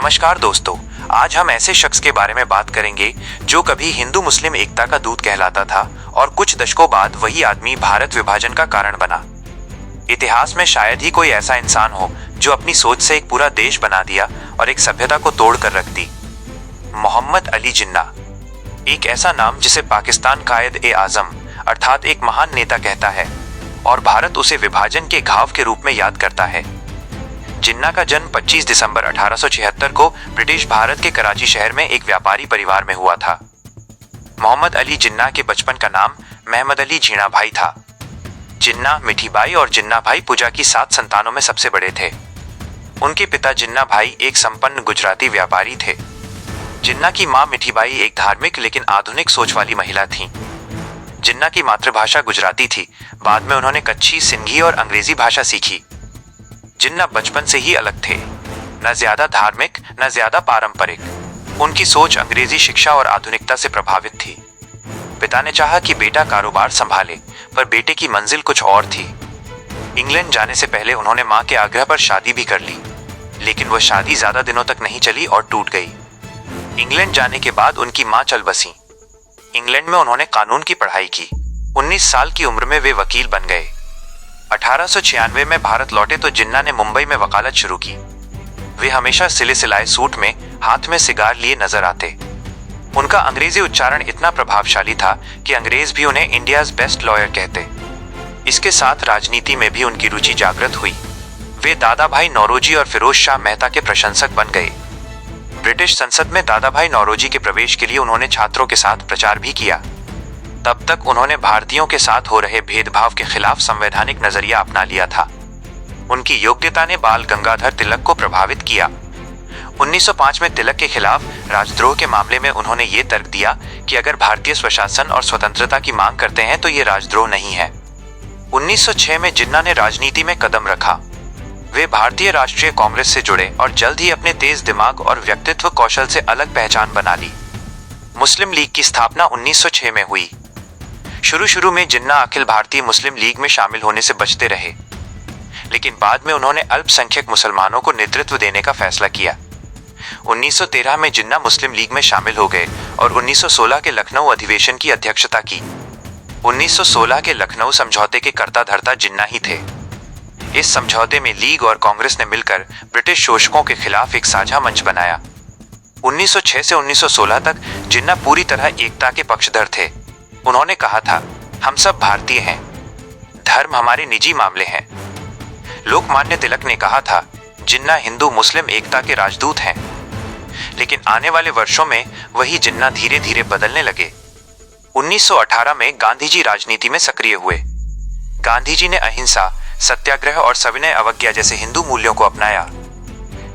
नमस्कार दोस्तों, आज हम ऐसे शख्स के बारे में बात करेंगे जो कभी हिंदू मुस्लिम एकता का दूत कहलाता था और कुछ दशकों बाद वही आदमी भारत विभाजन का कारण बना। इतिहास में शायद ही कोई ऐसा इंसान हो जो अपनी सोच से एक पूरा देश बना दिया और एक सभ्यता को तोड़ कर रख दी। मोहम्मद अली जिन्ना, एक ऐसा नाम जिसे पाकिस्तान कायद-ए-आज़म अर्थात एक महान नेता कहता है और भारत उसे विभाजन के घाव के रूप में याद करता है। जिन्ना का जन्म 25 दिसंबर 1876 को ब्रिटिश भारत के कराची शहर में एक व्यापारी परिवार में हुआ था। मोहम्मद अली जिन्ना के बचपन का नाम महमद अली जीणा भाई था। जिन्ना, मिठी बाई और जिन्ना भाई पूजा की 7 संतानों में सबसे बड़े थे। उनके पिता जिन्ना भाई एक संपन्न गुजराती व्यापारी थे। जिन्ना की मां मिठी बाई एक धार्मिक लेकिन आधुनिक सोच वाली महिला थीं। जिन्ना की मातृभाषा गुजराती थी। बाद में उन्होंने कच्छी, सिंधी और अंग्रेजी भाषा सीखी। जिन्ना बचपन से ही अलग थे, न ज्यादा धार्मिक न ज्यादा पारंपरिक। उनकी सोच अंग्रेजी शिक्षा और आधुनिकता से प्रभावित थी। पिता ने चाहा कि बेटा कारोबार संभाले, पर बेटे की मंजिल कुछ और थी। इंग्लैंड जाने से पहले उन्होंने मां के आग्रह पर शादी भी कर ली, लेकिन वह शादी ज्यादा दिनों तक नहीं चली और टूट गई। इंग्लैंड जाने के बाद उनकी मां चल बसी। इंग्लैंड में उन्होंने कानून की पढ़ाई की। 19 साल की उम्र में वे वकील बन गए। 1896 में भारत लौटे तो जिन्ना ने मुंबई में वकालत शुरू की। वे हमेशा सिले सिलाए सूट में हाथ में सिगार लिए नजर आते। उनका अंग्रेजी उच्चारण इतना प्रभावशाली था कि अंग्रेज भी उन्हें इंडियाज बेस्ट लॉयर कहते। इसके साथ राजनीति में भी उनकी रुचि जागृत हुई। वे दादा भाई नौरोजी और फिरोज शाह मेहता के प्रशंसक बन गए। ब्रिटिश संसद में दादा भाई नौरोजी के प्रवेश के लिए उन्होंने छात्रों के साथ प्रचार भी किया। तब तक उन्होंने भारतीयों के साथ हो रहे भेदभाव के खिलाफ संवैधानिक नजरिया अपना लिया था। उनकी योग्यता ने बाल गंगाधर तिलक को प्रभावित किया। 1905 में तिलक के खिलाफ राजद्रोह के मामले में उन्होंने ये तर्क दिया कि अगर भारतीय स्वशासन और स्वतंत्रता की मांग करते हैं तो ये राजद्रोह नहीं है। 1906 में जिन्ना ने राजनीति में कदम रखा। वे भारतीय राष्ट्रीय कांग्रेस से जुड़े और जल्द ही अपने तेज दिमाग और व्यक्तित्व कौशल से अलग पहचान बना ली। मुस्लिम लीग की स्थापना 1906 में हुई। शुरू में जिन्ना अखिल भारतीय मुस्लिम लीग में शामिल होने से बचते रहे, लेकिन बाद में उन्होंने अल्पसंख्यक मुसलमानों को नेतृत्व देने का फैसला किया। 1913 में जिन्ना मुस्लिम लीग में शामिल हो गए और 1916 के लखनऊ अधिवेशन की अध्यक्षता की। 1916 के लखनऊ समझौते के कर्ता धर्ता जिन्ना ही थे। इस समझौते में लीग और कांग्रेस ने मिलकर ब्रिटिश शोषकों के खिलाफ एक साझा मंच बनाया। 1906 से 1916 तक जिन्ना पूरी तरह एकता के पक्षधर थे। उन्होंने कहा था, हम सब भारतीय हैं, धर्म हमारे निजी मामले हैं। लोकमान्य तिलक ने कहा था, जिन्ना हिंदू मुस्लिम एकता के राजदूत हैं। लेकिन आने वाले वर्षों में वही जिन्ना धीरे धीरे बदलने लगे। 1918 में गांधी जी राजनीति में सक्रिय हुए। गांधी जी ने अहिंसा, सत्याग्रह और सविनय अवज्ञा जैसे हिंदू मूल्यों को अपनाया,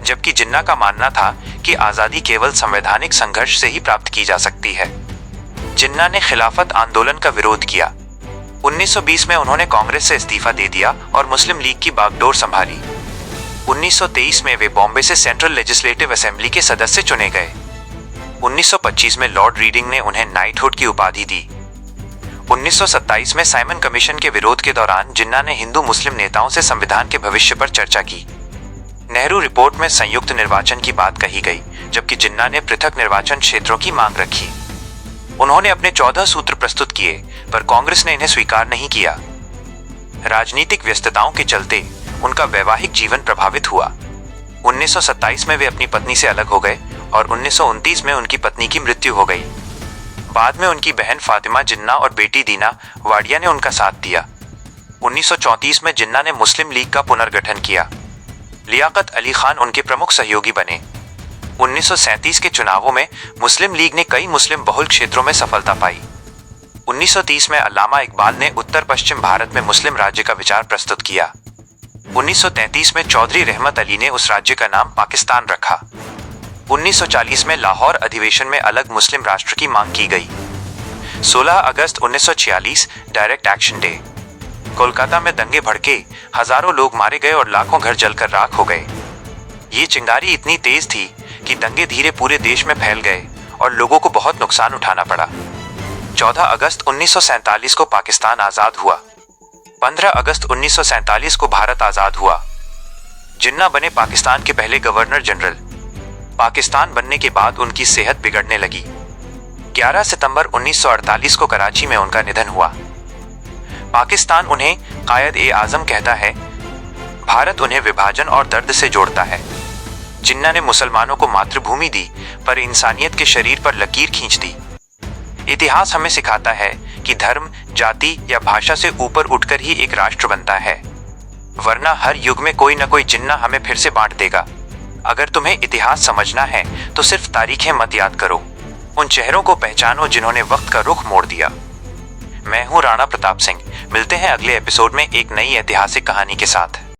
जबकि जिन्ना का मानना था कि आजादी केवल संवैधानिक संघर्ष से ही प्राप्त की जा सकती है। जिन्ना ने खिलाफत आंदोलन का विरोध किया। 1920 में उन्होंने कांग्रेस से इस्तीफा दे दिया और मुस्लिम लीग की बागडोर संभाली। 1923 में वे बॉम्बे से सेंट्रल लेजिस्लेटिव असेंबली के सदस्य चुने गए। 1925 में लॉर्ड रीडिंग ने उन्हें नाइटहुड की उपाधि दी। 1927 में साइमन कमीशन के विरोध के दौरान जिन्ना ने हिंदू मुस्लिम नेताओं से संविधान के भविष्य पर चर्चा की। नेहरू रिपोर्ट में संयुक्त निर्वाचन की बात कही गई, जबकि जिन्ना ने पृथक निर्वाचन क्षेत्रों की मांग रखी। उन्होंने अपने 14 सूत्र प्रस्तुत किए, पर कांग्रेस ने इन्हें स्वीकार नहीं किया। राजनीतिक व्यस्तताओं के चलते उनका वैवाहिक जीवन प्रभावित हुआ। 1927 में वे अपनी पत्नी से अलग हो गए और 1929 में उनकी पत्नी की मृत्यु हो गई। बाद में उनकी बहन फातिमा जिन्ना और बेटी दीना वाडिया ने उनका साथ दिया। 1934 में जिन्ना ने मुस्लिम लीग का पुनर्गठन किया। लियाकत अली खान उनके प्रमुख सहयोगी बने। 1937 के चुनावों में मुस्लिम लीग ने कई मुस्लिम बहुल क्षेत्रों में सफलता पाई। 1930 में अल्लामा इकबाल ने उत्तर पश्चिम भारत में मुस्लिम राज्य का विचार प्रस्तुत किया। 1933 में चौधरी रहमत अली ने उस राज्य का नाम पाकिस्तान रखा। 1940 में लाहौर अधिवेशन में अलग मुस्लिम राष्ट्र की मांग की गई। 16 अगस्त 1946 डायरेक्ट एक्शन डे। कोलकाता में दंगे भड़के, हजारों लोग मारे गए और लाखों घर जलकर राख हो गए। ये चिंगारी इतनी तेज थी कि दंगे धीरे पूरे देश में फैल गए और लोगों को बहुत नुकसान उठाना पड़ा। 14 अगस्त 1947 को पाकिस्तान आजाद हुआ। 15 अगस्त 1947 को भारत आजाद हुआ। जिन्ना बने पाकिस्तान के पहले गवर्नर जनरल। पाकिस्तान बनने के बाद उनकी सेहत बिगड़ने लगी। 11 सितंबर 1948 को कराची में उनका निधन हुआ। पाकिस्तान उन्हें कायद-ए-आज़म कहता है, भारत उन्हें विभाजन और दर्द से जोड़ता है। जिन्ना ने मुसलमानों को मातृभूमि दी पर इंसानियत के शरीर पर लकीर खींच दी। इतिहास हमें सिखाता है कि धर्म, जाति या भाषा से ऊपर उठकर ही एक राष्ट्र बनता है, वरना हर युग में कोई न कोई जिन्ना हमें फिर से बांट देगा। अगर तुम्हें इतिहास समझना है तो सिर्फ तारीखें मत याद करो, उन चेहरों को पहचानो जिन्होंने वक्त का रुख मोड़ दिया। मैं हूं राणा प्रताप सिंह। मिलते हैं अगले एपिसोड में एक नई ऐतिहासिक कहानी के साथ।